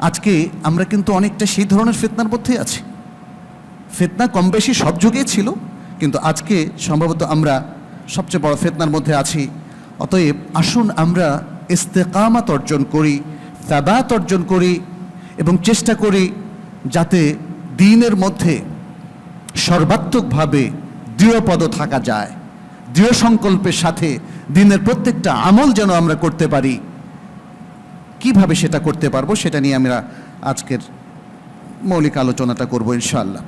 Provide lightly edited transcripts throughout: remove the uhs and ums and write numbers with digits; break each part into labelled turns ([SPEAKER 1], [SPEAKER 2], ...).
[SPEAKER 1] আজকে আমরা কিন্তু অনেকটা সেই ধরনের ফিতনার মধ্যেই আছি। ফিতনা কম বেশি সব যুগেই ছিল, কিন্তু আজকে সম্ভবত আমরা সবচেয়ে বড় ফিতনার মধ্যে আছি। অতএব আসুন আমরা ইস্তেকামাত অর্জন করি, সাবাত অর্জন করি এবং চেষ্টা করি যাতে দ্বীনের মধ্যে সর্বাত্মকভাবে দৃঢ়পদ থাকা যায়, দৃঢ় সংকল্পের সাথে দ্বীনের প্রত্যেকটা আমল যেন আমরা করতে পারি। কিভাবে সেটা করতে পারবো সেটা নিয়ে আমরা আজকের মৌলিক আলোচনাটা করব ইনশাআল্লাহ।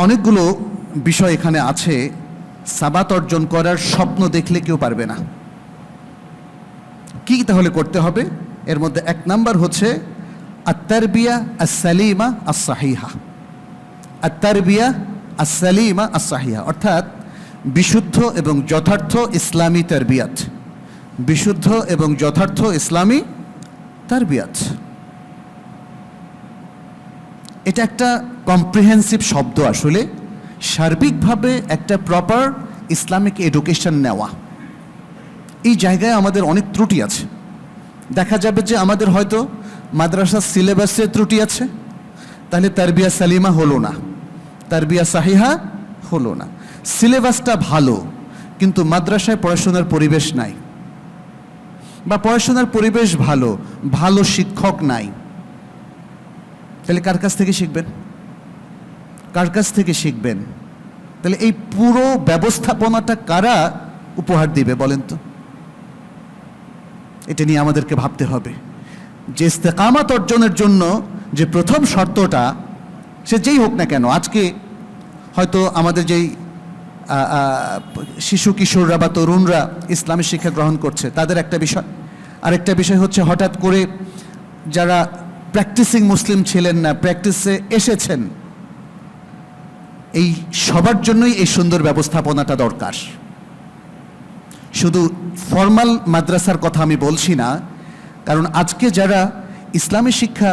[SPEAKER 1] অনেকগুলো বিষয় এখানে আছে। সাবাত অর্জন করার স্বপ্ন দেখলে কেউ পারবে না। কি তাহলে করতে হবে? এর মধ্যে এক নাম্বার হচ্ছে আত-তারবিয়া আস-সালিমা আস-সাহিহা। আত-তারবিয়া আস-সালিমা আস-সাহিহা অর্থাৎ বিশুদ্ধ এবং যথার্থ ইসলামী তারবিয়াত, বিশুদ্ধ এবং যথার্থ ইসলামী তারবিয়াত। এটা একটা কম্প্রিহেন্সিভ শব্দ। আসলে সার্বিকভাবে একটা প্রপার ইসলামিক এডুকেশন নেওয়া, এই জায়গায় আমাদের অনেক ত্রুটি আছে। দেখা যাবে যে আমাদের হয়তো মাদ্রাসার সিলেবাসে ত্রুটি আছে, তাহলে তারবিয়া সালিমা হলো না, তারবিয়া সাহিহা হলো না। সিলেবাসটা ভালো কিন্তু মাদ্রাসায় পড়াশোনার পরিবেশ নাই, বা পড়াশোনার পরিবেশ ভালো, ভালো শিক্ষক নাই, তাহলে কার কাছ থেকে শিখবেন? কার কাছ থেকে শিখবেন? তাহলে এই পুরো ব্যবস্থাপনাটা কারা উপহার দিবে বলেন তো? এটা নিয়ে আমাদেরকে ভাবতে হবে যে ইস্তেকামাত অর্জনের জন্য যে প্রথম শর্তটা, সে যেই হোক না কেন, আজকে হয়তো আমাদের যেই শিশু কিশোররা বা তরুণরা ইসলামী শিক্ষা গ্রহণ করছে তাদের একটা বিষয়। আরেকটা বিষয় হচ্ছে হঠাৎ করে যারা প্র্যাকটিসিং মুসলিম ছিলেন না, প্র্যাকটিসে এসেছেন, এই সবার জন্যই এই সুন্দর ব্যবস্থাপনাটা দরকার। শুধু ফর্মাল মাদ্রাসার কথা আমি বলছি না, কারণ আজকে যারা ইসলামী শিক্ষা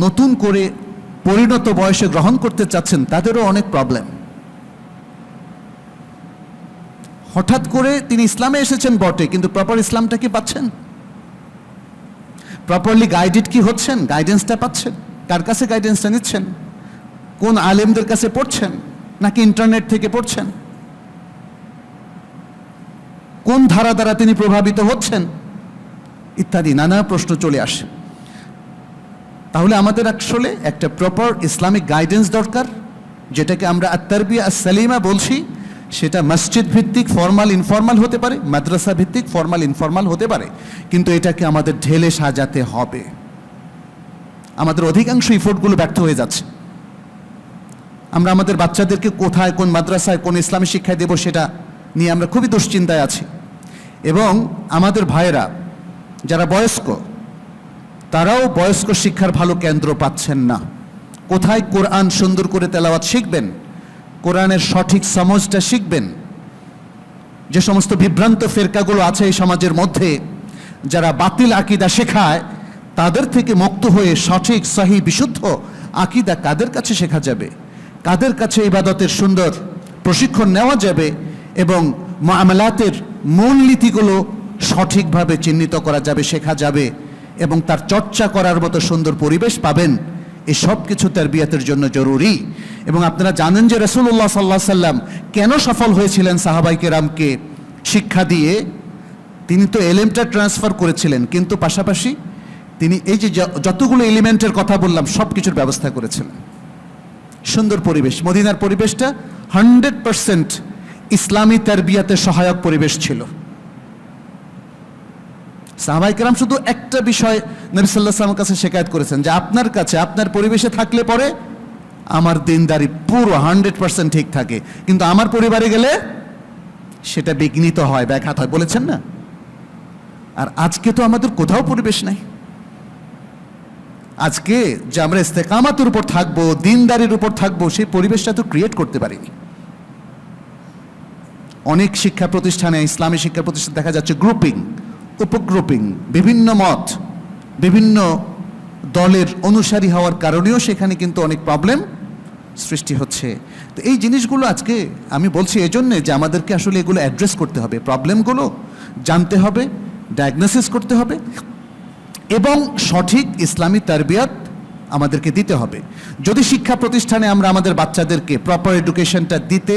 [SPEAKER 1] নতুন করে পরিণত বয়সে গ্রহণ করতে চাচ্ছেন তাদেরও অনেক প্রবলেম। হঠাৎ করে তিনি ইসলামে এসেছেন বটে, কিন্তু প্রপার ইসলামটা কি পাচ্ছেন? প্রপারলি গাইডেড কি হচ্ছেন? গাইডেন্সটা পাচ্ছেন? কার কাছে গাইডেন্সটা নিচ্ছেন? কোন আলেমদের কাছে পড়ছেন, নাকি ইন্টারনেট থেকে পড়ছেন? কোন ধারা দ্বারা তিনি প্রভাবিত হচ্ছেন? ইত্যাদি নানা প্রশ্ন চলে আসে। তাহলে আমাদের আসলে একটা প্রপার ইসলামিক গাইডেন্স দরকার, যেটাকে আমরা আত-তারবিয়া আস-সালিমা বলছি। সেটা মসজিদ ভিত্তিক ফর্মাল ইনফর্মাল হতে পারে, মাদ্রাসা ভিত্তিক ফর্মাল ইনফর্মাল হতে পারে, কিন্তু এটাকে আমাদের ঢেলে সাজাতে হবে। আমাদের অধিকাংশ ইফোর্টগুলো ব্যর্থ হয়ে যাচ্ছে। আমরা আমাদের বাচ্চাদেরকে কোথায়, কোন মাদ্রাসায়, কোন ইসলামী শিক্ষায় দেব সেটা নিয়ে আমরা খুবই দুশ্চিন্তায় আছি। এবং আমাদের ভাইয়েরা যারা বয়স্ক, তারাও বয়স্ক শিক্ষার ভালো কেন্দ্র পাচ্ছেন না। কোথায় কোরআন সুন্দর করে তেলাওয়াত শিখবেন, কোরআনের সঠিক সমঝটা শিখবেন? যে সমস্ত বিভ্রান্ত ফেরকাগুলো আছে এই সমাজের মধ্যে, যারা বাতিল আকীদা শেখায়, তাদের থেকে মুক্ত হয়ে সঠিক সহি বিশুদ্ধ আকীদা কাদের কাছে শেখা যাবে? কাদের কাছে ইবাদতের সুন্দর প্রশিক্ষণ নেওয়া যাবে এবং মুআমালাতের মূলনীতিগুলো সঠিকভাবে চিহ্নিত করা যাবে, শেখা যাবে এবং তার চর্চা করার মতো সুন্দর পরিবেশ পাবেন? এই সব কিছু তারবিয়াতের জন্য জরুরি। এবং আপনারা জানেন যে রাসূলুল্লাহ সাল্লাল্লাহু আলাইহি সাল্লাম কেন সফল হয়েছিলেন সাহাবায়ে কেরামকে শিক্ষা দিয়ে? তিনি তো এলেমটা ট্রান্সফার করেছিলেন, কিন্তু পাশাপাশি তিনি এই যে যতগুলো এলিমেন্টের কথা বললাম সব কিছুর ব্যবস্থা করেছিলেন। সুন্দর পরিবেশ, মদিনার পরিবেশটা 100% ইসলামী তারবিয়াতে সহায়ক পরিবেশ ছিল। সাহাবায়ে কেরাম শুধু একটা বিষয় নবী সাল্লাল্লাহু আলাইহি ওয়াসাল্লামের কাছে শিকায়ত করেছেন যে আপনার কাছে, আপনার পরিবেশে থাকলে পরে আমার দিনদারি পুরো 100% ঠিক থাকে, কিন্তু আমার পরিবারে গেলে সেটা বিঘ্নিত হয়, ব্যাঘাত হয়, বলেছেন না? আর আজকে তো আমাদের কোথাও পরিবেশ নাই। আজকে যে আমরা ইস্তেকামাতের উপর থাকবো, দিনদারির উপর থাকবো, সেই পরিবেশটা তো ক্রিয়েট করতে পারিনি। অনেক শিক্ষা প্রতিষ্ঠানে, ইসলামী শিক্ষা প্রতিষ্ঠানে দেখা যাচ্ছে গ্রুপিং, উপগ্রুপিং, বিভিন্ন মত, বিভিন্ন দলের অনুসারী হওয়ার কারণেও সেখানে কিন্তু অনেক প্রবলেম সৃষ্টি হচ্ছে। তো এই জিনিসগুলো আজকে আমি বলছি এজন্যে যে আমাদেরকে আসলে এগুলো অ্যাড্রেস করতে হবে, প্রবলেমগুলো জানতে হবে, ডায়াগনোসিস করতে হবে এবং সঠিক ইসলামী তারবিয়াত আমাদেরকে দিতে হবে। যদি শিক্ষা প্রতিষ্ঠানে আমরা আমাদের বাচ্চাদেরকে প্রপার এডুকেশনটা দিতে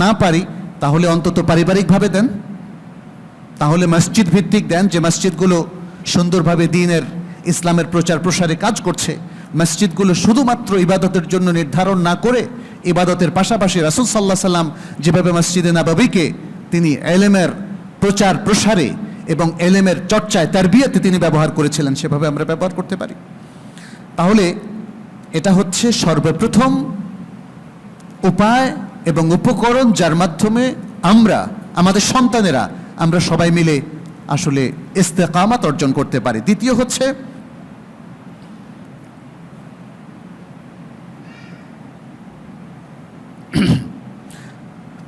[SPEAKER 1] না পারি, তাহলে অন্তত পারিবারিকভাবে দেন, তাহলে মসজিদ ভিত্তিক দেন, যে মসজিদগুলো সুন্দরভাবে দ্বীনের ইসলামের প্রচার প্রসারে কাজ করছে। মসজিদগুলো শুধুমাত্র ইবাদতের জন্য নির্ধারণ না করে ইবাদতের পাশাপাশি রাসূল সাল্লাল্লাহু আলাইহি সাল্লাম যেভাবে মসজিদে নববীকে তিনি ইলমের প্রচার প্রসারে এবং ইলমের চর্চায় তারবিয়াতে তিনি ব্যবহার করেছিলেন, সেভাবে আমরা ব্যবহার করতে পারি। তাহলে এটা হচ্ছে সর্বপ্রথম উপায় এবং উপকরণ, যার মাধ্যমে আমরা আমাদের সন্তানেরা আমরা সবাই মিলে আসলে ইস্তেকামাত অর্জন করতে পারি। দ্বিতীয় হচ্ছে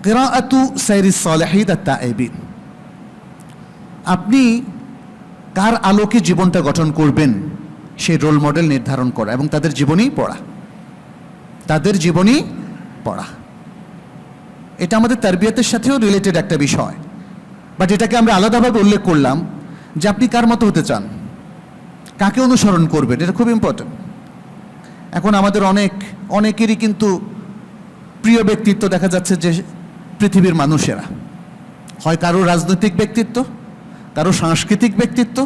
[SPEAKER 1] কিরাআতু সাইরিস সালিহিন আত-তাইবিন। আপনি কার আলোকে জীবনটা গঠন করবেন সেই রোল মডেল নির্ধারণ করা এবং তাদের জীবনী পড়া, তাদের জীবনী পড়া। এটা আমাদের তারবিয়াতের সাথেও রিলেটেড একটা বিষয়, বাট এটাকে আমরা আলাদাভাবে উল্লেখ করলাম যে আপনি কার মতো হতে চান, কাকে অনুসরণ করবেন, এটা খুব ইম্পর্টেন্ট। এখন আমাদের অনেকেরই কিন্তু প্রিয় ব্যক্তিত্ব দেখা যাচ্ছে যে পৃথিবীর মানুষেরা, হয় কারো রাজনৈতিক ব্যক্তিত্ব, কারো সাংস্কৃতিক ব্যক্তিত্ব,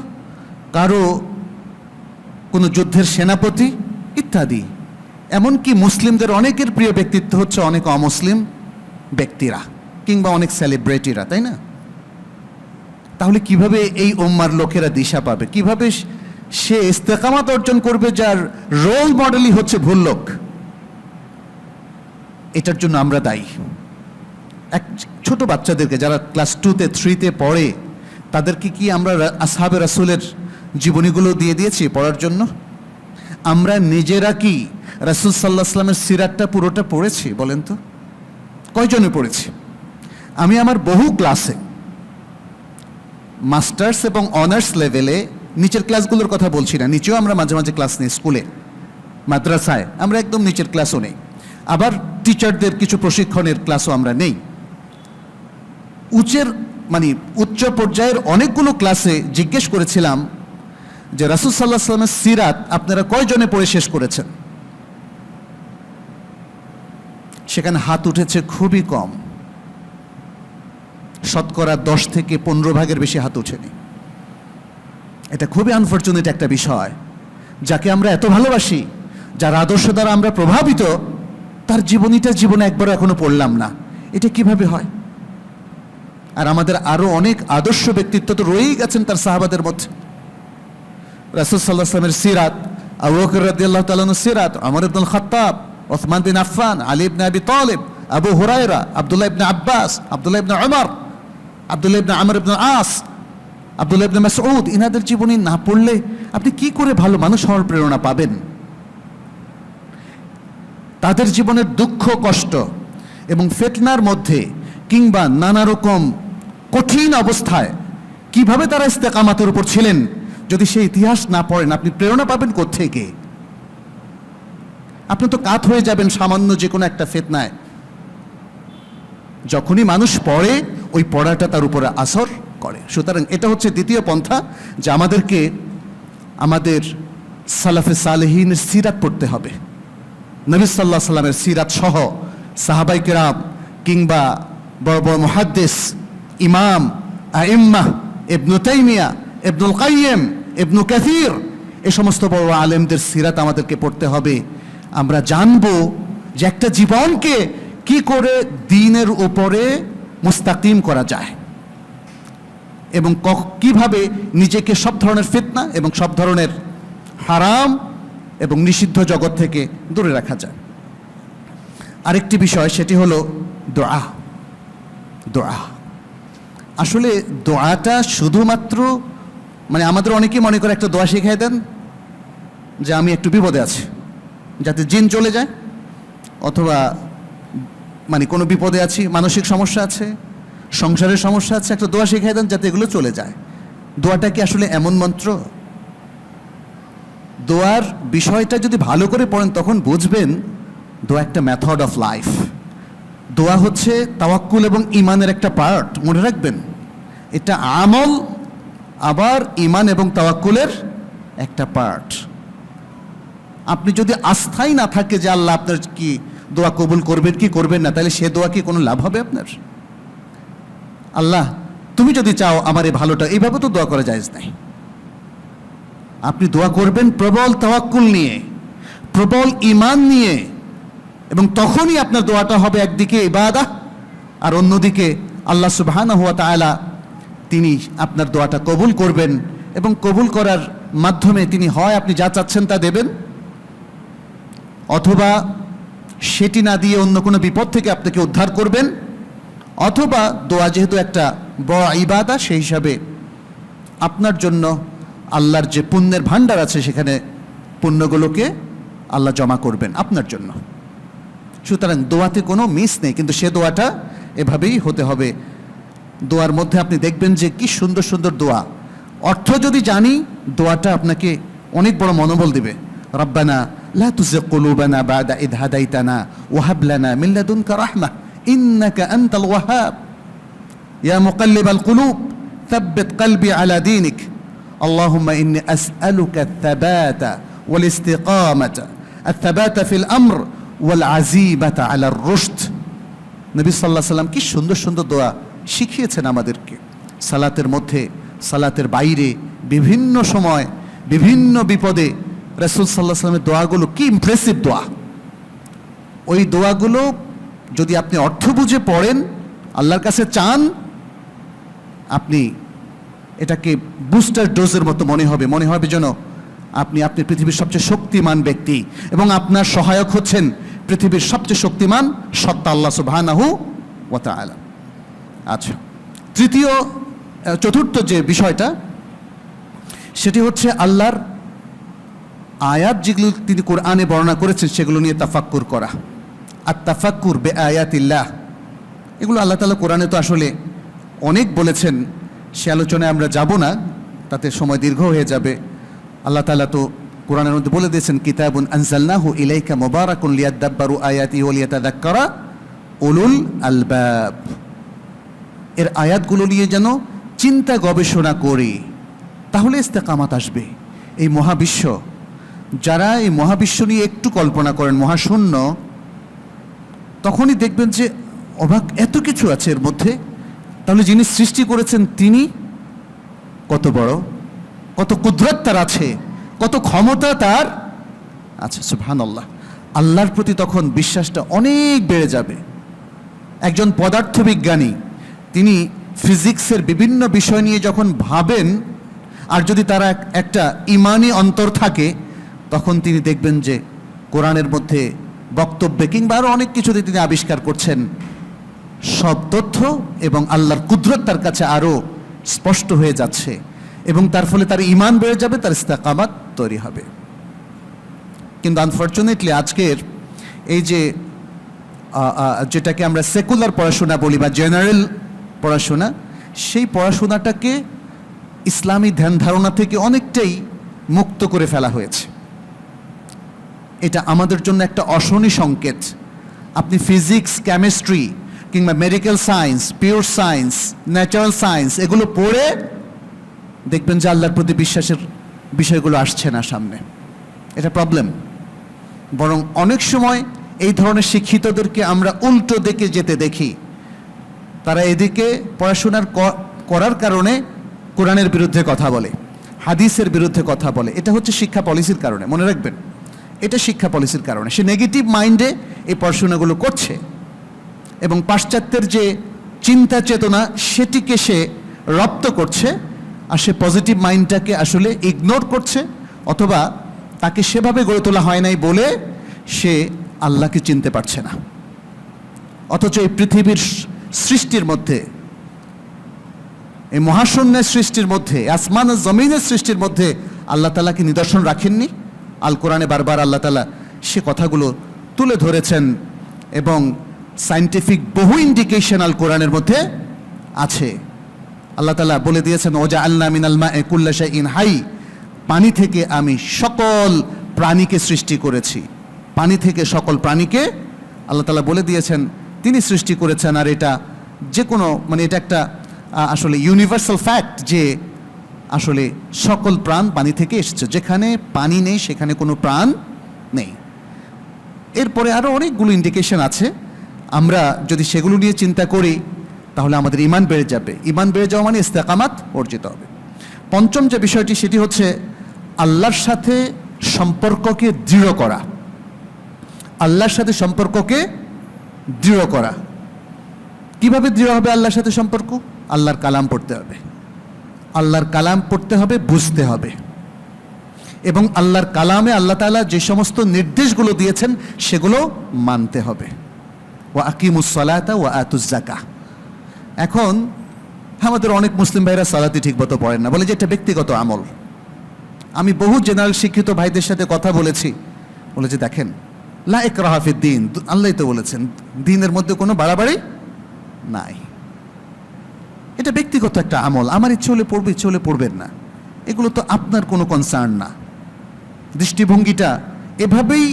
[SPEAKER 1] কারো কোনো যুদ্ধের সেনাপতি ইত্যাদি। এমনকি মুসলিমদের অনেকের প্রিয় ব্যক্তিত্ব হচ্ছে অনেক অমুসলিম ব্যক্তিরা কিংবা অনেক সেলিব্রিটিরা, তাই না? তাহলে কিভাবে এই উম্মার লোকেরা দিশা পাবে, কিভাবে সে ইস্তেকামাত অর্জন করবে যার রোল মডেলই হচ্ছে ভুল লোক? এটার জন্য আমরা দায়ী। এক ছোট বাচ্চাদেরকে যারা ক্লাস 2-তে 3-তে পড়ে, তাদেরকে কি আমরা আসহাবে রাসূলের জীবনীগুলো দিয়ে দিয়েছি পড়ার জন্য? আমরা নিজেরা কি রাসূল সাল্লাল্লাহু আলাইহি ওয়াসাল্লামের সিরাতটা পুরোটা পড়েছি বলেন তো? কয়জনে পড়েছি? আমি আমার বহু ক্লাসে মাস্টার্স এবং অনার্স লেভেলে, নিচের ক্লাসগুলোর কথা বলছি না, নিচেও আমরা মাঝে মাঝে ক্লাস নিই, স্কুলে মাদ্রাসায় আমরা একদম নিচের ক্লাসও নেই, আবার টিচারদের কিছু প্রশিক্ষণের ক্লাসও আমরা নেই। উচ্চ পর্যায়ের অনেকগুলো ক্লাসে জিজ্ঞেস করেছিলাম যে রাসূল সাল্লাল্লাহু আলাইহি ওয়াসাল্লামের সিরাত আপনারা কয়জনে পড়ে শেষ করেছেন? সেখানে হাত উঠেছে খুবই কম, শতকরা 10 থেকে 15 ভাগের বেশি হাত ওঠেনি। এটা খুবই আনফরচুনেট একটা বিষয়। যাকে আমরা এত ভালোবাসি, যার আদর্শ দ্বারা আমরা প্রভাবিত, তার জীবনে একবারও এখনো পড়লাম না, এটা কিভাবে হয়? আর আমাদের আরো অনেক আদর্শ ব্যক্তিত্ব তো রয়েই গেছেন তার সাহাবাদের মধ্যে। রাসূল সাল্লাল্লাহু আলাইহি ওয়াসাল্লামের সিরাত, আবু বকর রাদিয়াল্লাহু তাআলা আনহুর সিরাত, ওমর ইবনুল খাত্তাব, ওসমান বিন আফফান, আলী ইবনে আবি তালিব, আবু হুরায়রা, আব্দুল্লাহ ইবনে আব্বাস, আব্দুল্লাহ ইবনে উমর, আব্দুল্লাহ ইবনে আমর ইবনে আস, আব্দুল্লাহ ইবনে মাসউদ, ইনাদের জীবনী না পড়লে আপনি কি করে ভালো মানুষ হওয়ার প্রেরণা পাবেন? তাদের জীবনের দুঃখ কষ্ট এবং ফিতনার মধ্যে কিংবা নানা রকম কঠিন অবস্থায় কিভাবে তারা ইস্তেকামাতের উপর ছিলেন, যদি সেই ইতিহাস না পড়েন আপনি প্রেরণা পাবেন কোত্থেকে? আপনি তো কাত হয়ে যাবেন সামান্য যে কোনো একটা ফিতনায়। যখনই মানুষ পড়ে, ওই পড়াটা তার উপরে আসর করে। সুতরাং এটা হচ্ছে দ্বিতীয় পন্থা, যে আমাদেরকে আমাদের সালাফে সালেহিনের সিরাত পড়তে হবে। নবী সাল্লাল্লাহু আলাইহি ওয়াসাল্লামের সিরাত সহ সাহাবায়ে কেরাম কিংবা বড় বড় মুহাদ্দিস, ইমাম, আইম্মাহ, ইবনে তাইমিয়া, ইবনুল কাইয়িম, ইবনে কাসির, এই সমস্ত বড় আলেমদের সিরাত আমাদেরকে পড়তে হবে। আমরা জানবো যে একটা জীবনকে কি করে দ্বীনের উপরে মুস্তাকিম করা যায় এবং কিভাবে নিজেকে সব ধরনের ফিতনা এবং সব ধরনের হারাম এবং নিষিদ্ধ জগৎ থেকে দূরে রাখা যায়। আরেকটি বিষয়, সেটি হলো দোয়া। দোয়া আসলে দোয়াটা শুধুমাত্র আমাদের অনেকেই মনে করে একটা দোয়া শিখিয়ে দেন যে আমি একটু বিপদে আছি, যাতে জিন চলে যায়, অথবা কোনো বিপদে আছি, মানসিক সমস্যা আছে, সংসারের সমস্যা আছে, একটা দোয়া শিখিয়ে দেন যাতে এগুলো চলে যায়। দোয়াটা কি আসলে এমন মন্ত্র? দোয়ার বিষয়টা যদি ভালো করে পড়েন তখন বুঝবেন দোয়া একটা মেথড অফ লাইফ। দোয়া হচ্ছে তাওয়াক্কুল এবং ইমানের একটা পার্ট, মনে রাখবেন। এটা আমল, আবার ইমান এবং তাওয়াক্কুলের একটা পার্ট। আপনি যদি আস্থাই না থাকে যে আল্লাহ আপনার কি দোয়া কবুল করবেন কি করবেন না, তাহলে সে দোয়া কি কোনো লাভ হবে আপনার? আল্লাহ তুমি যদি চাও আমার এই ভালোটা, এইভাবে তো দোয়া করা জায়েজ নাই। আপনি দোয়া করবেন প্রবল তাওয়াক্কুল নিয়ে, প্রবল ঈমান নিয়ে, এবং তখনই আপনার দোয়াটা হবে একদিকে ইবাদত আর অন্যদিকে আল্লাহ সুবহানাহু ওয়া তাআলা তিনি আপনার দোয়াটা কবুল করবেন, এবং কবুল করার মাধ্যমে তিনি হয় আপনি যা চাচ্ছেন তা দেবেন, অথবা সেটি না দিয়ে অন্য কোনো বিপদ থেকে আপনাকে উদ্ধার করবেন, অথবা দোয়া যেহেতু একটা বড় ইবাদত সেই হিসাবে আপনার জন্য আল্লাহর যে পুণ্যের ভাণ্ডার আছে সেখানে পুণ্যগুলোকে আল্লাহ জমা করবেন আপনার জন্য। সুতরাং দোয়াতে কোনো মিস নেই, কিন্তু সে দোয়াটা এভাবেই হতে হবে। দোয়ার মধ্যে আপনি দেখবেন যে কি সুন্দর সুন্দর দোয়া, অর্থ যদি জানি দোয়াটা আপনাকে অনেক বড় মনোবল দিবে। রব্বানা লা তুযিগ কুলুবানা বা'দা ইদ হাদাইতানা ওয়া হাব লানা মিন লাদুনকা রাহমাহ ইন্নাকা আনতাল ওয়াহ্হাব ইয়া মুকাল্লিবাল কুলুব থাব্বিত কলবি আলা দীনিক আল্লাহুম্মা ইন্নী আসআলুকা আত-থাবাতা ওয়াল ইস্তিকামাতা আত-থাবাতা ফিল আমর ওয়াল আজিবাতা আলার রুশদ। নবী সাল্লাল্লাহু আলাইহি ওয়াসাল্লাম কি সুন্দর সুন্দর দোয়া শিখিয়েছেন আমাদেরকে, সালাতের মধ্যে, সালাতের বাইরে, বিভিন্ন সময়, বিভিন্ন বিপদে রাসূল সাল্লাল্লাহু আলাইহি ওয়াসাল্লামের দোয়াগুলো কি ইমপ্রেসিভ দোয়া। ওই দোয়াগুলো যদি আপনি অর্থ বুঝে পড়েন, আল্লাহর কাছে চান, আপনি এটাকে বুস্টার ডোজের মতো মনে হবে যেন আপনি পৃথিবীর সবচেয়ে শক্তিমান ব্যক্তি, এবং আপনার সহায়ক হচ্ছেন পৃথিবীর সবচেয়ে শক্তিমান সত্তা আল্লাহ সুবহানাহু ওয়া তাআলা। আচ্ছা, চতুর্থ যে বিষয়টা সেটি হচ্ছে আল্লাহর আয়াত যেগুলো তিনি কোরআনে বর্ণনা করেছেন সেগুলো নিয়ে তাফাক্কুর করা। আর তাফাক্কুর বে আয়াতিল্লাহ, এগুলো আল্লাহ তাআলা কোরআনে তো আসলে অনেক বলেছেন, সে আলোচনায় আমরা যাব না, তাতে সময় দীর্ঘ হয়ে যাবে। আল্লাহ তাআলা তো কোরআনের মধ্যে বলে দিয়েছেন কিতাবুন আনজালনাহু ইলাইকা মুবারাকুন লিয়াদাব্বারু আয়াতিহি ওয়া লিয়াতাযাক্কারা উলুল আলবাব। এর আয়াতগুলো নিয়ে যেন চিন্তা গবেষণা করি, তাহলে ইস্তেকামাত আসবে। এই মহাবিশ্ব, যারা এই মহাবিশ্ব নিয়ে একটু কল্পনা করেন, মহাশূন্য, তখনই দেখবেন যে অবাক এত কিছু আছে এর মধ্যে। তাহলে যিনি সৃষ্টি করেছেন তিনি কত বড়, কত কুদরত তার আছে, কত ক্ষমতা তার আছে। সুবহানাল্লাহ। আল্লাহর প্রতি তখন বিশ্বাসটা অনেক বেড়ে যাবে। একজন পদার্থবিজ্ঞানী তিনি ফিজিক্সের বিভিন্ন বিষয় নিয়ে যখন ভাবেন, আর যদি তারা একটা ইমানি অন্তর থাকে, তখন তিনি দেখবেন যে কোরআনের মধ্যে বক্তব্যে কিংবা আরও অনেক কিছুতে তিনি আবিষ্কার করছেন সব তথ্য, এবং আল্লাহর কুদরত তার কাছে আরও স্পষ্ট হয়ে যাচ্ছে, এবং তার ফলে তার ঈমান বেড়ে যাবে, তার ইস্তেকামাত তৈরি হবে। কিন্তু আনফর্চুনেটলি আজকের এই যে যেটাকে আমরা সেকুলার পড়াশোনা বলি বা জেনারেল পড়াশোনা, সেই পড়াশোনাটাকে ইসলামী ধ্যান ধারণা থেকে অনেকটাই মুক্ত করে ফেলা হয়েছে। এটা আমাদের জন্য একটা অশনি সংকেত। আপনি ফিজিক্স, কেমিস্ট্রি কিংবা medical science, pure science, natural science এগুলো পড়ে দেখবেন যে আল্লাহর প্রতি বিশ্বাসের বিষয়গুলো আসছে না সামনে। এটা প্রবলেম। বরং অনেক সময় এই ধরনের শিক্ষিতদেরকে আমরা উল্টো দিকে যেতে দেখি। তারা এদিকে পড়াশোনার করার কারণে কোরআনের বিরুদ্ধে কথা বলে, হাদিসের বিরুদ্ধে কথা বলে। এটা হচ্ছে শিক্ষা পলিসির কারণে, মনে রাখবেন, এটা শিক্ষা পলিসির কারণে। সে নেগেটিভ মাইন্ডে এই পড়াশোনাগুলো করছে, এবং পাশ্চাত্যের যে চিন্তা চেতনা সেটিকে সে রপ্ত করছে, আর সে পজিটিভ মাইন্ডটাকে আসলে ইগনোর করছে, অথবা তাকে সেভাবে গড়ে তোলা হয় নাই বলে সে আল্লাহকে চিনতে পারছে না। অথচ এই পৃথিবীর সৃষ্টির মধ্যে, এই মহাশূন্যের সৃষ্টির মধ্যে, আসমান ও জমিনের সৃষ্টির মধ্যে আল্লাহ তাআলা কি নিদর্শন রাখেননি? আল কোরআনে বারবার আল্লাহ তাআলা সে কথাগুলো তুলে ধরেছেন, এবং সায়েন্টিফিক বহু ইন্ডিকেশন আল কোরআনের মধ্যে আছে। আল্লাহ তাআলা বলে দিয়েছেন ওয়াজআলনা মিনাল মা'i কুল্লা শাইইন হাই, পানি থেকে আমি সকল প্রাণীকে সৃষ্টি করেছি। পানি থেকে সকল প্রাণীকে আল্লাহ তাআলা বলে দিয়েছেন তিনি সৃষ্টি করেছেন। আর এটা যে কোনো, মানে এটা একটা আসলে ইউনিভার্সাল ফ্যাক্ট যে আসলে সকল প্রাণ পানি থেকে এসেছে, যেখানে পানি নেই সেখানে কোনো প্রাণ নেই। এরপরে আরও অনেকগুলো ইন্ডিকেশন আছে, আমরা যদি সেগুলো নিয়ে চিন্তা করি তাহলে আমাদের ঈমান বেড়ে যাবে। ঈমান বেড়ে যাওয়া মানে ইস্তেকামাত অর্জিত হবে। পঞ্চম যে বিষয়টি সেটি হচ্ছে আল্লাহর সাথে সম্পর্ককে দৃঢ় করা। আল্লাহর সাথে সম্পর্ককে দৃঢ় করা কিভাবে দৃঢ় হবে? আল্লাহর সাথে সম্পর্ক, আল্লাহর কালাম পড়তে হবে, আল্লাহর কালাম পড়তে হবে, বুঝতে হবে, এবং আল্লাহর কালামে আল্লাহ তাআলা যে সমস্ত নির্দেশগুলো দিয়েছেন সেগুলো মানতে হবে। ওয়া আকিমুস সালাতা ওয়া আতুজ যাকাহ। এখন আমাদের অনেক মুসলিম ভাইরা সালাতই ঠিকমতো পড়েন না, বলে যে এটা ব্যক্তিগত আমল। আমি বহু জেনারেল শিক্ষিত ভাইদের সাথে কথা বলেছি, বলে যে দেখেন লা ইকরাহা ফিদ্দীন, আল্লাহই তো বলেছেন দ্বীনের মধ্যে কোনো বাড়াবাড়ি নাই। এটা ব্যক্তিগত একটা আমল, আমার ইচ্ছে হলে পড়বে, ইচ্ছে হলে পড়বেন না, এগুলো তো আপনার কোনো কনসার্ন না। দৃষ্টিভঙ্গিটা এভাবেই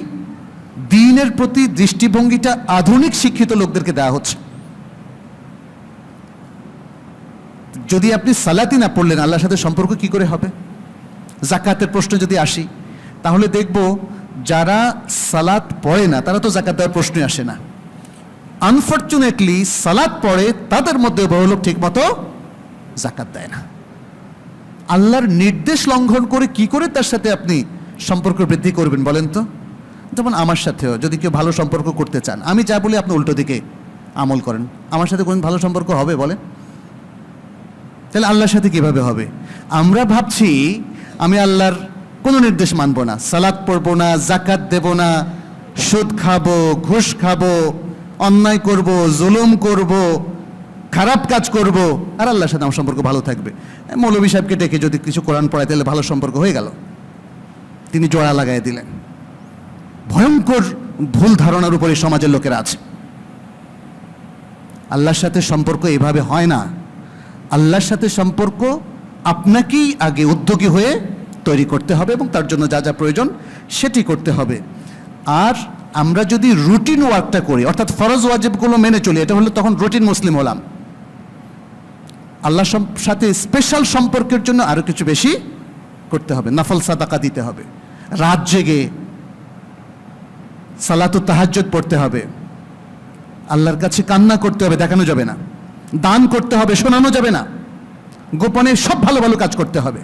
[SPEAKER 1] দ্বীনের প্রতি দৃষ্টিভঙ্গিটা আধুনিক শিক্ষিত লোকদেরকে দেওয়া হচ্ছে। যদি আপনি সালাতই না পড়লেন আল্লাহর সাথে সম্পর্ক কি করে হবে? জাকাতের প্রশ্ন যদি আসি তাহলে দেখব যারা সালাত পড়ে না তারা তো জাকাত দেওয়ার প্রশ্নই আসে না। আনফরচুনেটলি সালাত পড়ে তাদের মধ্যে বহু লোক ঠিক মতো জাকাত দেয় না। আল্লাহর নির্দেশ লঙ্ঘন করে কি করে তার সাথে আপনি সম্পর্ক বৃদ্ধি করবেন বলেন তো? যেমন আমার সাথেও যদি কেউ ভালো সম্পর্ক করতে চান, আমি যা বলি আপনি উল্টো দিকে আমল করেন, আমার সাথে কোন ভালো সম্পর্ক হবে বলেন? তাহলে আল্লাহর সাথে কিভাবে হবে? আমরা ভাবছি আমি আল্লাহর কোনো নির্দেশ মানব না, সালাত পড়বো না, জাকাত দেব না, সুদ খাবো, ঘুষ খাবো, অন্যায় করব, জুলুম করব, খারাপ কাজ করব, আর আল্লাহর সাথে আমার সম্পর্ক ভালো থাকবে। মৌলভী সাহেবকে ডেকে যদি কিছু কোরআন পড়ায় তাহলে ভালো সম্পর্ক হয়ে গেল, তিনি জোড়া লাগাই দিলেন। ভয়ঙ্কর ভুল ধারণার উপরে সমাজের লোকেরা আছে। আল্লাহর সাথে সম্পর্ক এভাবে হয় না। আল্লাহর সাথে সম্পর্ক আপনাকেই আগে উদ্যোগী হয়ে তৈরি করতে হবে এবং তার জন্য যা যা প্রয়োজন সেটি করতে হবে। আর আমরা যদি রুটিন ওয়ার্কটা করি, অর্থাৎ ফরজ ওয়াজিবগুলো মেনে চলি, এটা হলো তখন রুটিন মুসলিম হলাম। আল্লাহর সাথে স্পেশাল সম্পর্কের জন্য আরো কিছু বেশি করতে হবে, নফল সাদাকা দিতে হবে, রাত জেগে সালাতুত তাহাজ্জুদ পড়তে হবে, আল্লাহর কাছে কান্না করতে হবে, দেখানো যাবে না, দান করতে হবে, শোনানো যাবে না, গোপনে সব ভালো ভালো কাজ করতে হবে।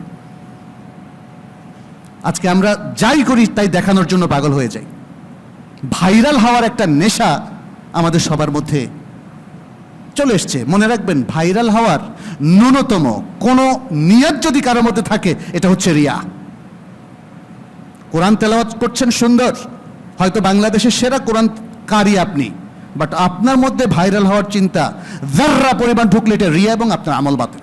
[SPEAKER 1] আজকে আমরা যাই করি তাই দেখানোর জন্য পাগল হয়ে যাই। ভাইরাল হওয়ার একটা নেশা আমাদের সবার মধ্যে চলে এসছে। মনে রাখবেন, ভাইরাল হওয়ার ন্যূনতম কোনো নিয়ত যদি কারোর মধ্যে থাকে এটা হচ্ছে রিয়া। কোরআন তেলাওয়াত করছেন সুন্দর, হয়তো বাংলাদেশের সেরা কোরআন কারি আপনি, বাট আপনার মধ্যে ভাইরাল হওয়ার চিন্তা যাররা পরিমাণ ঢুকলে এটা রিয়া এবং আপনার আমল বাতিল।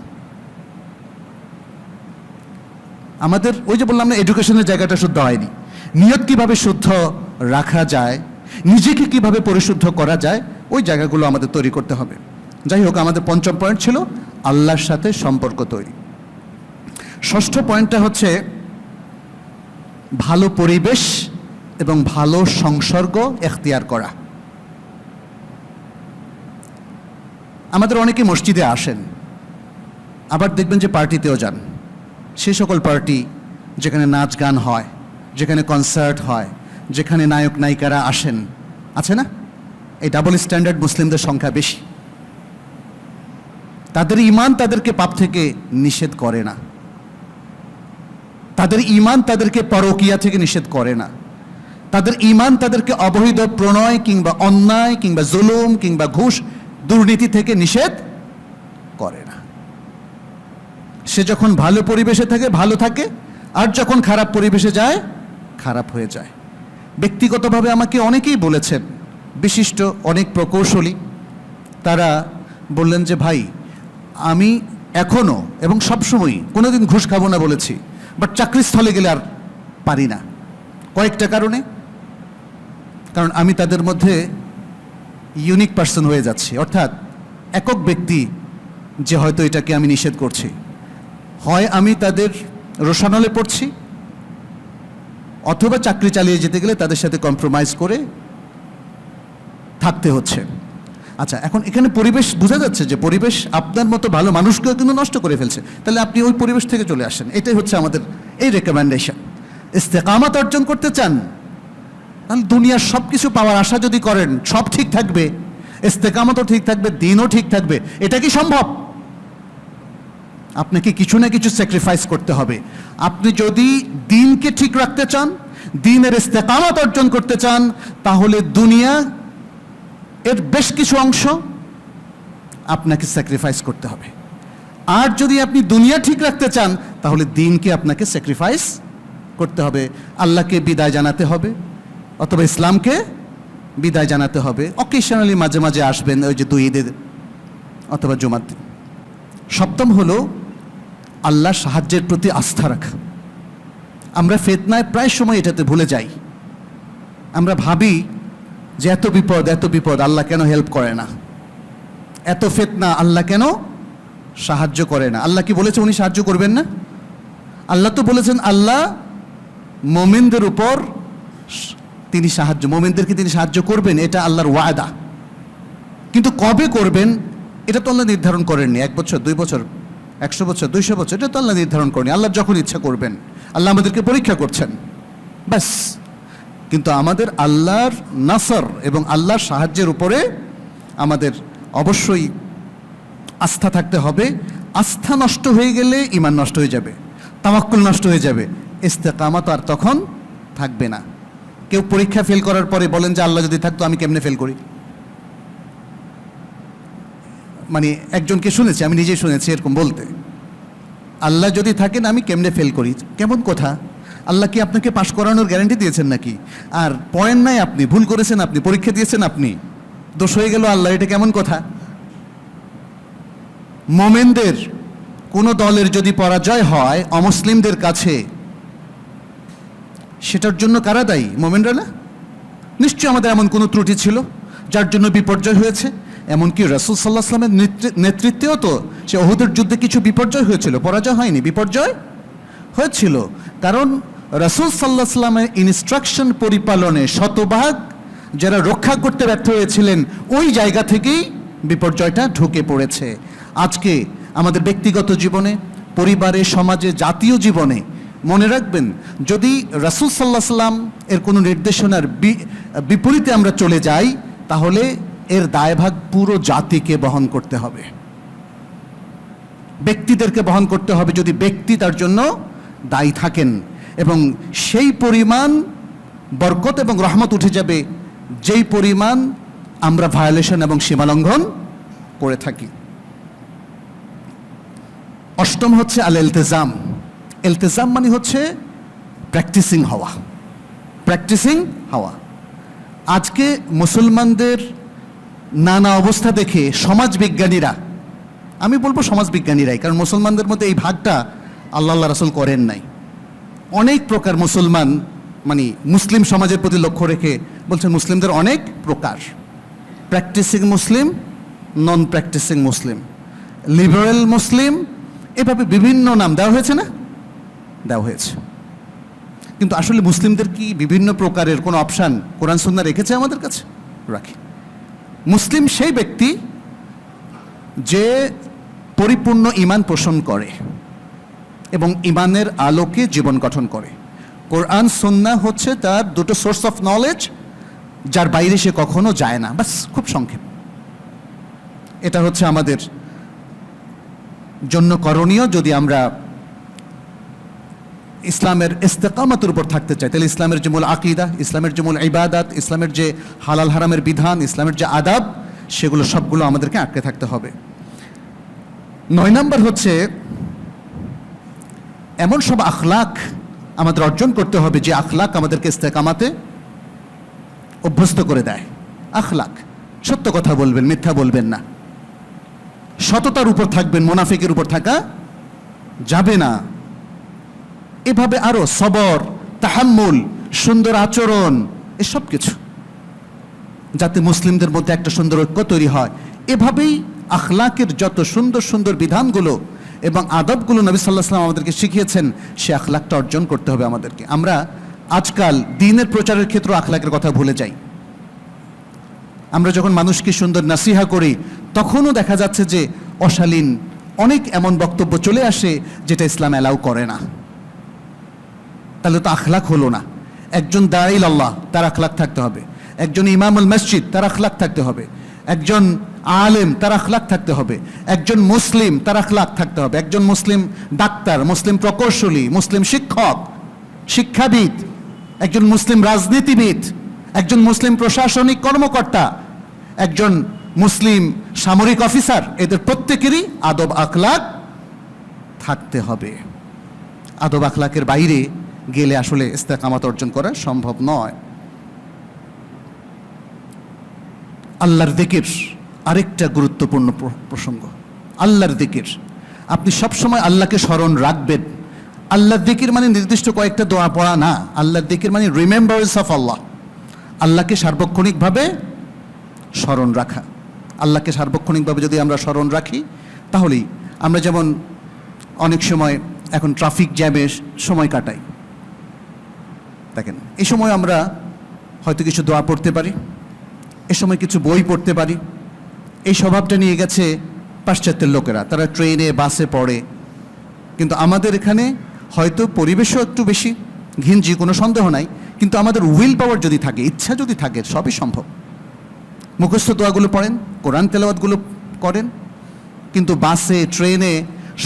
[SPEAKER 1] আমাদের ওই যে বললাম না, এডুকেশনের জায়গাটা শুদ্ধ হয়নি। নিয়ত কিভাবে শুদ্ধ রাখা যায়, নিজেকে কিভাবে পরিশুদ্ধ করা যায়, ওই জায়গাগুলো আমাদের তৈরি করতে হবে। যাই হোক, আমাদের পঞ্চম পয়েন্ট ছিল আল্লাহর সাথে সম্পর্ক তৈরি। ষষ্ঠ পয়েন্টটা হচ্ছে ভালো পরিবেশ এবং ভালো সংসর্গ এখতিয়ার করা। আমাদের অনেকে মসজিদে আসেন, আবার দেখবেন যে পার্টিতেও যান। সে সকল পার্টি যেখানে নাচ গান হয়, যেখানে কনসার্ট হয়, যেখানে নায়ক নায়িকারা আসেন, আছে না? এই ডাবল স্ট্যান্ডার্ড মুসলিমদের সংখ্যা বেশি। তাদের ঈমান তাদেরকে পাপ থেকে নিষেধ করে না, তাদের ঈমান তাদেরকে পরকীয়া থেকে নিষেধ করে না, তাদের ঈমান তাদেরকে অবৈধ প্রণয় কিংবা অন্যায় কিংবা জুলুম কিংবা ঘুষ দুর্নীতি থেকে নিষেধ করে না। সে যখন ভালো পরিবেশে থাকে ভালো থাকে, আর যখন খারাপ পরিবেশে যায় খারাপ হয়ে যায়। ব্যক্তিগতভাবে আমাকে অনেকেই বলেছেন, বিশিষ্ট অনেক প্রকৌশলী, তারা বললেন যে ভাই, আমি এখনো এবং সবসময় কোনোদিন ঘুষ খাবো না বলেছি, বাট চাকরিস্থলে গেলে আর পারি না। কয়েকটা কারণে। কারণ আমি তাদের মধ্যে ইউনিক পার্সন হয়ে যাচ্ছি, অর্থাৎ একক ব্যক্তি যে হয়তো এটাকে আমি নিষেধ করছি। হয় আমি তাদের রোশানলে পড়ছি, অথবা চাকরি চালিয়ে যেতে গেলে তাদের সাথে কম্প্রোমাইজ করে থাকতে হচ্ছে। আচ্ছা, এখন এখানে পরিবেশ বোঝা যাচ্ছে যে পরিবেশ আপনার মতো ভালো মানুষকেও কিন্তু নষ্ট করে ফেলছে। তাহলে আপনি ওই পরিবেশ থেকে চলে আসেন, এটাই হচ্ছে আমাদের এই রেকমেন্ডেশন। ইস্তেকামাত অর্জন করতে চান, তাহলে দুনিয়ার সব কিছু পাওয়ার আশা যদি করেন, সব ঠিক থাকবে, ইস্তেকামতও ঠিক থাকবে, দিনও ঠিক থাকবে, এটা কি সম্ভব? আপনাকে কিছু না কিছু স্যাক্রিফাইস করতে হবে। আপনি যদি দিনকে ঠিক রাখতে চান, দিনের ইস্তেকামত অর্জন করতে চান, তাহলে দুনিয়া এর বেশ কিছু অংশ আপনাকে স্যাক্রিফাইস করতে হবে। আর যদি আপনি দুনিয়া ঠিক রাখতে চান, তাহলে দিনকে আপনাকে স্যাক্রিফাইস করতে হবে। আল্লাহকে বিদায় জানাতে হবে, অথবা ইসলামকে বিদায় জানাতে হবে। অকেশনালি মাঝে মাঝে আসবেন, ওই যে 2 ঈদের অথবা জুমার দিন। সপ্তম হলো আল্লাহর সাহায্যের প্রতি আস্থা রাখা। আমরা ফিতনায় প্রায় সময় এটাতে ভুলে যাই। আমরা ভাবি যে এত বিপদ আল্লাহ কেন হেল্প করে না, এত ফিতনা আল্লাহ কেন সাহায্য করে না। আল্লাহ কি বলেছে উনি সাহায্য করবেন না? আল্লাহ তো বলেছেন আল্লাহ মুমিনদের উপর তিনি মুমিনদেরকে তিনি সাহায্য করবেন, এটা আল্লাহর ওয়াদা। কিন্তু কবে করবেন এটা তো আল্লাহ নির্ধারণ করেননি। 1 বছর, 2 বছর, 100 বছর, 200 বছর, এটা তো আল্লাহ নির্ধারণ করেনি। আল্লাহ যখন ইচ্ছা করবেন। আল্লাহ আমাদেরকে পরীক্ষা করছেন, ব্যাস। কিন্তু আমাদের আল্লাহর নাসর এবং আল্লাহর সাহায্যের উপরে আমাদের অবশ্যই আস্থা থাকতে হবে। আস্থা নষ্ট হয়ে গেলে ঈমান নষ্ট হয়ে যাবে, তাওয়াক্কুল নষ্ট হয়ে যাবে, ইস্তেকামত আর তখন থাকবে না। কেউ পরীক্ষা ফেল করার পরে বলেন যে আল্লাহ যদি থাকতো আমি কেমনে ফেল করি। মানে একজনকে শুনেছি, আমি নিজেই শুনেছি এরকম বলতে, আল্লাহ যদি থাকেন আমি কেমনে ফেল করি। কেমন কথা? আল্লাহ কি আপনাকে পাশ করানোর গ্যারান্টি দিয়েছেন নাকি? আর পড়েন নাই আপনি, ভুল করেছেন আপনি, পরীক্ষা দিয়েছেন আপনি, দোষ হয়ে গেল আল্লাহ, এটা কেমন কথা? মোমেনদের কোনো দলের যদি পরাজয় হয় অমুসলিমদের কাছে, সেটার জন্য কারা দায়ী? মোমেনরা না? নিশ্চয়ই আমাদের এমন কোনো ত্রুটি ছিল যার জন্য বিপর্যয় হয়েছে। এমনকি রাসূল সাল্লাল্লাহু আলাইহি ওয়াসাল্লামের নেতৃত্বেও তো সে উহুদের যুদ্ধে কিছু বিপর্যয় হয়েছিল, পরাজয় হয়নি, বিপর্যয় হয়েছিল। কারণ রাসূল সাল্লাল্লাহু আলাইহি ওয়াসাল্লামের ইনস্ট্রাকশন পরিপালনে শতভাগ যারা রক্ষা করতে ব্যর্থ হয়েছিলেন, ওই জায়গা থেকেই বিপর্যয়টা ঢুকে পড়েছে। আজকে আমাদের ব্যক্তিগত জীবনে, পরিবারে, সমাজে, জাতীয় জীবনে মনে রাখবেন, যদি রাসূল সাল্লাল্লাহু আলাইহি ওয়াসাল্লাম এর কোনো নির্দেশনার বিপরীতে আমরা চলে যাই, তাহলে এর দায়ভাগ পুরো জাতিকে বহন করতে হবে, ব্যক্তিদেরকে বহন করতে হবে, যদি ব্যক্তি তার জন্য দায়ী থাকেন। এবং সেই পরিমাণ বরকত এবং রহমত উঠে যাবে যেই পরিমাণ আমরা ভায়োলেশন এবং সীমালঙ্ঘন করে থাকি। অষ্টম হচ্ছে আল ইলতিজাম। ইলতিজাম মানে হচ্ছে প্র্যাকটিসিং হওয়া। আজকে মুসলমানদের নানা অবস্থা দেখে সমাজবিজ্ঞানীরা, আমি বলবো সমাজবিজ্ঞানীরাই, কারণ মুসলমানদের মধ্যে এই ভাগটা আল্লাহ রাসূল করেন নাই। অনেক প্রকার মুসলমান, মানে মুসলিম সমাজের প্রতি লক্ষ্য রেখে বলছেন মুসলিমদের অনেক প্রকার, প্র্যাকটিসিং মুসলিম, নন প্র্যাকটিসিং মুসলিম, লিবারেল মুসলিম, এভাবে বিভিন্ন নাম দেওয়া হয়েছে না? দেওয়া হয়েছে। কিন্তু আসলে মুসলিমদের কি বিভিন্ন প্রকারের কোনো অপশান কোরআন সুন্নাহ রেখেছে আমাদের কাছে? রাখি। মুসলিম সেই ব্যক্তি যে পরিপূর্ণ ঈমান পোষণ করে এবং ঈমানের আলোকে জীবন গঠন করে। কোরআন সুন্নাহ হচ্ছে তার দুটো সোর্স অফ নলেজ, যার বাইরে সে কখনো যায় না। বাস, খুব সংক্ষেপ। এটা হচ্ছে আমাদের জন্য করণীয়। যদি আমরা ইসলামের ইস্তেকামতের উপর থাকতে চাই, তাহলে ইসলামের যে মূল আকীদা, ইসলামের যে মূল ইবাদত, ইসলামের যে হালাল হারামের বিধান, ইসলামের যে আদাব, সেগুলো সবগুলো আমাদেরকে আঁকড়ে থাকতে হবে। 9 নম্বর হচ্ছে এমন সব আখলাক আমাদের অর্জন করতে হবে যে আখলাক আমাদেরকে ইস্তেকামাতে অভ্যস্ত করে দেয়। আখলাক, সত্য কথা বলবেন, মিথ্যা বলবেন না, সততার উপর থাকবেন, মুনাফিকের উপর থাকা যাবে না। এভাবে আরো সবর, তাহাম্মুল, সুন্দর আচরণ, এসব কিছু, যাতে মুসলিমদের মধ্যে একটা সুন্দর ঐক্য তৈরি হয়। এভাবেই আখলাকের যত সুন্দর সুন্দর বিধানগুলো এবং আদবগুলো নবী সাল্লাল্লাহু আলাইহি ওয়াসাল্লাম আমাদেরকে শিখিয়েছেন, সে আখলাকটা অর্জন করতে হবে আমাদেরকে। আমরা আজকাল দ্বীনের প্রচারের ক্ষেত্রে আখলাকের কথা ভুলে যাই। আমরা যখন মানুষকে সুন্দর নাসিহা করি তখনও দেখা যাচ্ছে যে অশালীন অনেক এমন বক্তব্য চলে আসে যেটা ইসলাম অ্যালাউ করে না। তাহলে তো আখলাক হলো না। একজন দাঈল আল্লাহ, তার আখলাক থাকতে হবে। একজন ইমামুল মসজিদ, তার আখলাক থাকতে হবে। একজন আলেম, তার আখলাক থাকতে হবে। একজন মুসলিম, তার আখলাক থাকতে হবে। একজন মুসলিম ডাক্তার, মুসলিম প্রকৌশলী, মুসলিম শিক্ষক, শিক্ষাবিদ, একজন মুসলিম রাজনীতিবিদ, একজন মুসলিম প্রশাসনিক কর্মকর্তা, একজন মুসলিম সামরিক অফিসার, এদের প্রত্যেকেরই আদব আখলাক থাকতে হবে। আদব আখলাকের বাইরে গেলে আসলে ইস্তেকামাত অর্জন করা সম্ভব নয়। আল্লাহর যিকির আরেকটা গুরুত্বপূর্ণ প্রসঙ্গ। আল্লাহর যিকির, আপনি সবসময় আল্লাহকে স্মরণ রাখবেন। আল্লাহর যিকির মানে নির্দিষ্ট কয়েকটা দোয়া পড়া না। আল্লাহর যিকির মানে রিমেম্বারেন্স অফ আল্লাহ, আল্লাহকে সার্বক্ষণিকভাবে স্মরণ রাখা। আল্লাহকে সার্বক্ষণিকভাবে যদি আমরা স্মরণ রাখি তাহলেই আমরা, যেমন অনেক সময় এখন ট্রাফিক জ্যামে সময় কাটাই, দেখেন এই সময় আমরা হয়তো কিছু দোয়া পড়তে পারি, এ সময় কিছু বই পড়তে পারি। এই স্বভাবটা নিয়ে গেছে পাশ্চাত্যের লোকেরা, তারা ট্রেনে বাসে পড়ে। কিন্তু আমাদের এখানে হয়তো পরিবেশও একটু বেশি ঘিঞ্জি, কোনো সন্দেহ নাই, কিন্তু আমাদের উইল পাওয়ার যদি থাকে, ইচ্ছা যদি থাকে, সবই সম্ভব। মুখস্থ দোয়াগুলো পড়েন, কোরআন তেলাওয়াতগুলো করেন, কিন্তু বাসে ট্রেনে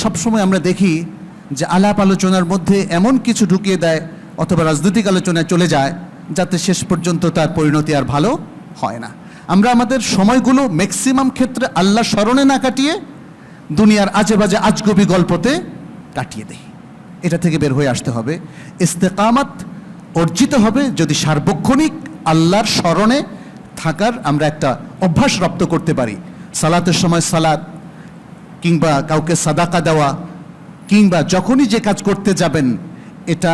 [SPEAKER 1] সবসময় আমরা দেখি যে আলাপ আলোচনার মধ্যে এমন কিছু ঢুকিয়ে দেয় অথবা রাজনৈতিক আলোচনায় চলে যায় যাতে শেষ পর্যন্ত তার পরিণতি আর ভালো হয় না। আমরা আমাদের সময়গুলো ম্যাক্সিমাম ক্ষেত্রে আল্লাহ স্মরণে না কাটিয়ে দুনিয়ার আজে বাজে আজগবি গল্পতে কাটিয়ে দেই। এটা থেকে বের হয়ে আসতে হবে। ইস্তেকামাত অর্জিত হবে যদি সার্বক্ষণিক আল্লাহর স্মরণে থাকার আমরা একটা অভ্যাস রপ্ত করতে পারি। সালাতের সময় সালাত, কিংবা কাউকে সাদাকা দেওয়া, কিংবা যখনই যে কাজ করতে যাবেন এটা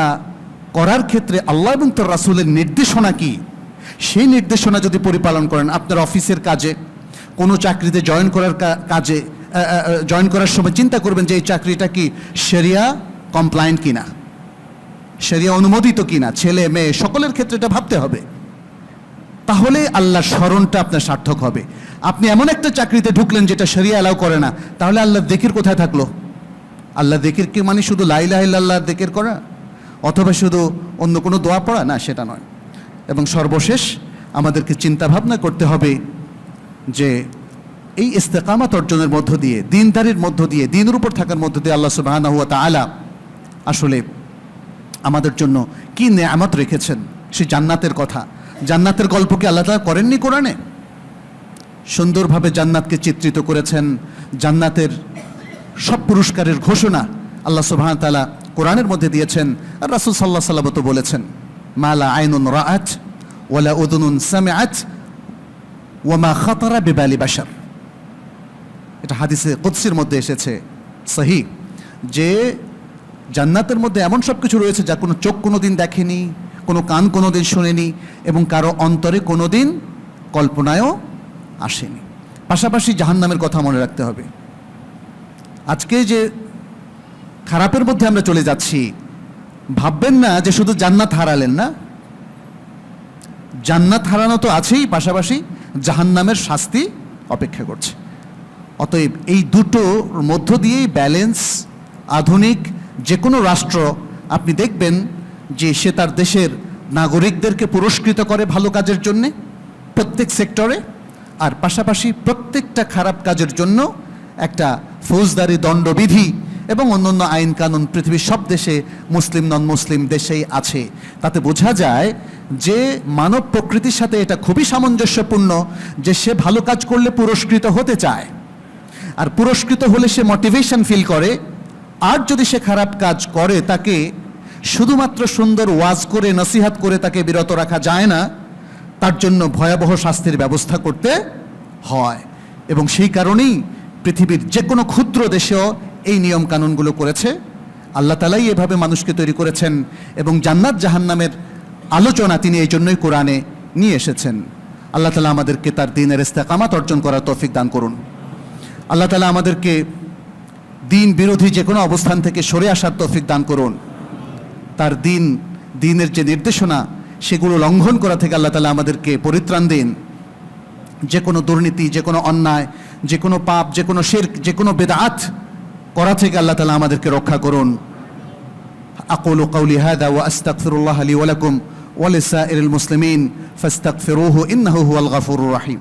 [SPEAKER 1] করার ক্ষেত্রে আল্লাহ এবং তার রাসূলের নির্দেশনা কি, সেই নির্দেশনা যদি পরিপালন করেন, আপনার অফিসের কাজে, কোনো চাকরিতে জয়েন করার সময় চিন্তা করবেন যে এই চাকরিটা কি শরিয়া কমপ্লায়েন্ট কিনা, শরিয়া অনুমোদিত কিনা, ছেলে মেয়ে সকলের ক্ষেত্রে এটা ভাবতে হবে। তাহলে আল্লাহর স্মরণটা আপনার সার্থক হবে। আপনি এমন একটা চাকরিতে ঢুকলেন যেটা শরিয়া অ্যালাউ করে না, তাহলে আল্লাহর যিকির কোথায় থাকলো? আল্লাহ যিকির কি মানে শুধু লা ইলাহা ইল্লাল্লাহর যিকির করা অথবা শুধু অন্য কোনো দোয়া পড়া? না, সেটা নয়। এবং সর্বশেষ আমাদেরকে চিন্তা ভাবনা করতে হবে যে এই ইস্তেকামাত অর্জনের মধ্য দিয়ে, দিনদারির মধ্য দিয়ে, দিনের উপর থাকার মধ্য দিয়ে আল্লাহ সুবহানাহু ওয়া তাআলা আসলে আমাদের জন্য কি নেয়ামত রেখেছেন। সেই জান্নাতের কথা, জান্নাতের গল্প কি আল্লাহ তাআলা করেননি কোরআনে? সুন্দরভাবে জান্নাতকে চিত্রিত করেছেন। জান্নাতের সব পুরস্কারের ঘোষণা আল্লাহ সুবহানাহু ওয়া তাআলা কোরআনের মধ্যে দিয়েছেন। আর রাসূল সাল্লাল্লাহু আলাইহি ওয়াসাল্লাম তো বলেছেন, মা লা আইনুন রাআত ওয়ালা উযুনুন সামিআত ওয়া মা খাতারা বিবালি বাশার। এটা হাদিসে কুদসির মধ্যে এসেছে সহিহ, যে জান্নাতের মধ্যে এমন সব কিছু রয়েছে যা কোনো চোখ কোনোদিন দেখেনি, কোনো কান কোনোদিন শোনেনি, এবং কারো অন্তরে কোনোদিন কল্পনায়ও আসেনি। পাশাপাশি জাহান্নামের কথা মনে রাখতে হবে। আজকে যে খারাপের মধ্যে আমরা চলে যাচ্ছি, ভাববেন না যে শুধু জান্নাত হারালেন না, জান্নাত হারানো তো আছেই, পাশাপাশি জাহান্নামের শাস্তি অপেক্ষা করছে। অতএব এই দুটোর মধ্য দিয়েই ব্যালেন্স। আধুনিক যে কোনো রাষ্ট্র আপনি দেখবেন যে সে তার দেশের নাগরিকদেরকে পুরস্কৃত করে ভালো কাজের জন্যে প্রত্যেক সেক্টরে, আর পাশাপাশি প্রত্যেকটা খারাপ কাজের জন্য একটা ফৌজদারি দণ্ডবিধি এবং অন্যান্য আইন কানুন পৃথিবীর সব দেশে, মুসলিম নন মুসলিম দেশেই আছে। তাতে বোঝা যায় যে মানব প্রকৃতির সাথে এটা খুবই সামঞ্জস্যপূর্ণ যে সে ভালো কাজ করলে পুরস্কৃত হতে চায়, আর পুরস্কৃত হলে সে মোটিভেশন ফিল করে। আর যদি সে খারাপ কাজ করে তাকে শুধুমাত্র সুন্দর ওয়াজ করে, নসিহাত করে তাকে বিরত রাখা যায় না, তার জন্য ভয়াবহ শাস্তির ব্যবস্থা করতে হয়। এবং সেই কারণেই পৃথিবীর যে কোনো ক্ষুদ্র দেশেও এই নিয়ম কানুনগুলো করেছে। আল্লাহ তাআলাই এভাবে মানুষকে তৈরি করেছেন, এবং জান্নাত জাহান্নামের আলোচনা তিনি এই জন্যই কোরআনে নিয়ে এসেছেন। আল্লাহ তাআলা আমাদেরকে তার দ্বীনের ইস্তেকামাত অর্জন করার তৌফিক দান করুন। আল্লাহ তাআলা আমাদেরকে দ্বীন বিরোধী যে কোনো অবস্থান থেকে সরে আসার তৌফিক দান করুন। তার দ্বীনের যে নির্দেশনা সেগুলো লঙ্ঘন করা থেকে আল্লাহ তাআলা আমাদেরকে পরিত্রাণ দিন। যে কোনো দুর্নীতি, যে কোনো অন্যায়, যে কোনো পাপ, যে কোনো শিরক, যে কোনো বিদআত করা থেকে আল্লাহ তাআলা আমাদেরকে রক্ষা করুন। আকুলু কাউলি হাযা ওয়া আস্তাগফিরুল্লাহ লি ওয়া লাকুম ওয়া লিসাইরিল মুসলিমিন ফাস্তাগফিরুহু ইন্নাহু হুয়াল গফুরুর রহিম।